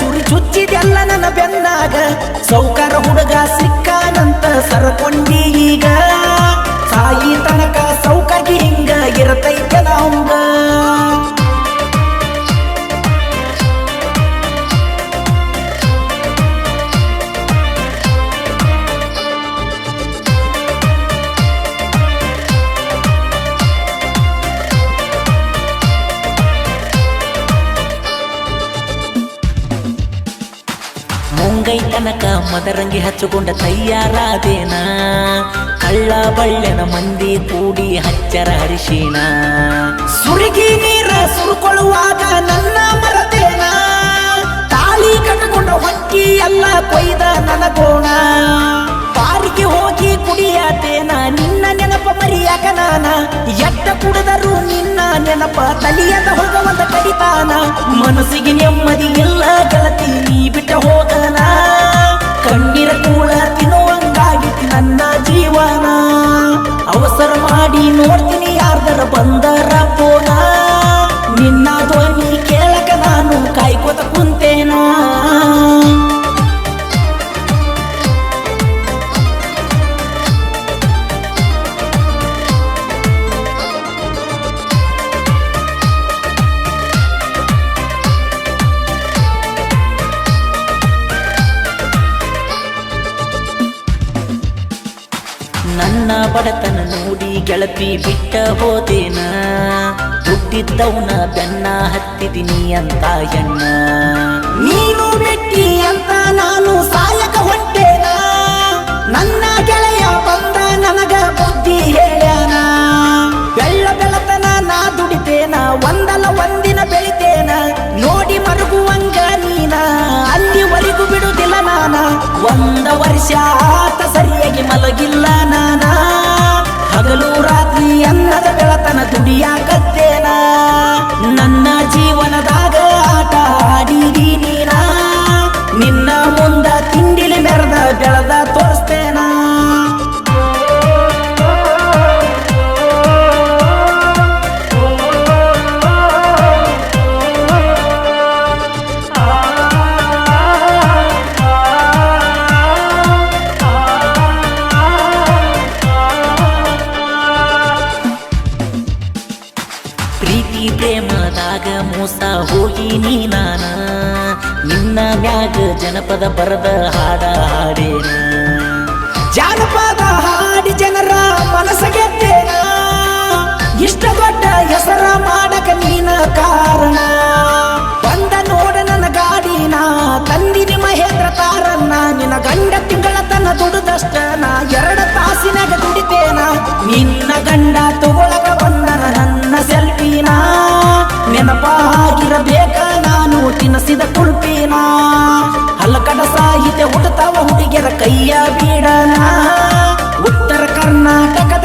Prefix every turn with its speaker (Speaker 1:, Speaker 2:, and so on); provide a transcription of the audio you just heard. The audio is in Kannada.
Speaker 1: ಚುರಿ ಚುಚ್ಚಿದೆಲ್ಲ ನನ್ನ ಬೆನ್ನಾಗ ಸೌಕಾರ ಹುಡುಗ ಸಿಕ್ಕಾನಂತ ಸರಕೊಂಡಿ ಈಗ ಸಾಯಿ ತನಕ ಸೌಕಾಗಿ ಹಿಂಗ ಇರತೈತೆ ನಾವಂಗ ಮುಂಗೈ ತನಕ ಮದರಂಗಿ ಹಚ್ಚಿಕೊಂಡ ತಯ್ಯಾರಾದೇನ ಕಳ್ಳ ಬಳ್ಳೆನ ಮಂದಿ ಕೂಡಿ ಹಚ್ಚರ ಹರಿಶಿಣ ಸುರುಗಿ ನೀರ ಸುರುಕೊಳ್ಳುವಾಗ ನನ್ನ ಮರತೇನ ತಾಳಿ ಕಟ್ಟಿಕೊಂಡ ಹೊಕ್ಕಿ ಎಲ್ಲ ಕೊಯ್ದ ನನಗೋಣ ಬಾರಿಗೆ ಹೋಗಿ ಕುಡಿಯಾತೇನ ನಿನ್ನ ನೆನಪ ಮರಿಯಾಕ ನಾನ ಎಟ್ಟ ಕುಡಿದರು ನಿನ್ನ ನೆನಪ ತಲಿಯದ ಹೋಗವಂತ ಕಡಿತಾನ ಮನಸ್ಸಿಗೆ ನೆಮ್ಮದಿ ಎಲ್ಲ ಗೆಳತಿ ನೀ ಬಿಟ್ಟ ಹೋಗನ ಕಣ್ಣೀರ ಕೂಳ ತಿನ್ನುವಂಗಾಗಿತ್ತು ನನ್ನ ಜೀವನ ಅವಸರ ಮಾಡಿ ನೋಡ್ತೀನಿ ಯಾರ್ದರ ಬಂದರ ಪೋನ ನಿನ್ನ ಧ್ವನಿ ಕೇಳಕ ನಾನು ಕಾಯ್ಕೋತ ಕುಂತೇನ ನನ್ನ ಬಡತನ ನೋಡಿ ಗೆಳತಿ ಬಿಟ್ಟ ಹೋದೇನ ದುಡ್ಡಿದ್ದವನ ಬೆನ್ನ ಹತ್ತಿದಿನಿ ಅಂತ ಎಣ್ಣ ನೀನು ಬಿಟ್ಟಿ ಅಂತ ನಾನು ಸಾಯಕ ಹೊಂಟೇನ ನನ್ನ ಗೆಳೆಯ ಬಂದ ನನಗ ಬುದ್ಧಿ ಹೇಳ್ಯಾನ ಬೆಳ್ಳ ಬೆಳತನ ನಾ ದುಡಿತೇನ ಒಂದಲ್ಲ ಒಂದಿನ ಬೆಳಿತೇನ ನೋಡಿ ಮರುಗುವಂಗ ನೀನ ಅಲ್ಲಿವರೆಗೂ ಬಿಡುದಿಲ್ಲ ನಾನ ಒಂದ ವರ್ಷ ಆತ ಸರಿಯಾಗಿ ಮಲಗಿಲ್ಲ ನಾನ ಹಗಲು ರಾತ್ರಿ ಅನ್ನದ ಬೆಳತನ ದುಡಿಯಾಕತ್ತೇನ ನನ್ನ ಜೀವನದಾಗ ಆಟ ಆಡಿದಿ ನೀನ ನಿನ್ನ ಮುಂದ ತಿಂಡಿಲಿ ಮೆರೆದ ಬೆಳೆದ ತೋರಿಸ್ತೇನ ಪ್ರೀತಿ ಪ್ರೇಮದಾಗ ಮೋಸ ಹೋಗಿನಿ ನಾನ ನಿನ್ನ ಮ್ಯಾಗ ಜನಪದ ಬರದ ಹಾಡ ಹಾಡೇನ ಜಾನಪದ ಹಾಡಿ ಜನರ ಮನಸ ಗೆದ್ದೇನ ಇಷ್ಟ ದೊಡ್ಡ ಹೆಸರ ಮಾಡಕ ನೀನ ಕಾರಣ ಬಂದ ನೋಡ ನನ್ನ ಗಾಡಿನ ತಂದಿನಿ ಮಹೇಂದ್ರ ತಾರನ್ನ ನಿನ್ನ ಗಂಡ ತಿಂಗಳ ತನ್ನ ದುಡಿದಷ್ಟ ನಾ 2 ತಾಸಿನಾಗ ದುಡಿತೇನ ನಿನ್ನ ಗಂಡ ತಗೊಳಕ ಬಂದನ ನನ್ನ ಸೆಲ್ಫಿನ ನೆನಪಾಗಿರಬೇಕ ನಾನು ತಿನ್ನಿಸಿದ ಕುಲ್ಪಿನ ಹಲ್ಲಕಡ ಸಾಹಿತ್ಯ ಹುಟ್ಟತಾವ ಹುಡುಗಿಯರ ಕೈಯ ಬೀಡನ ಉತ್ತರ ಕರ್ನಾಟಕದ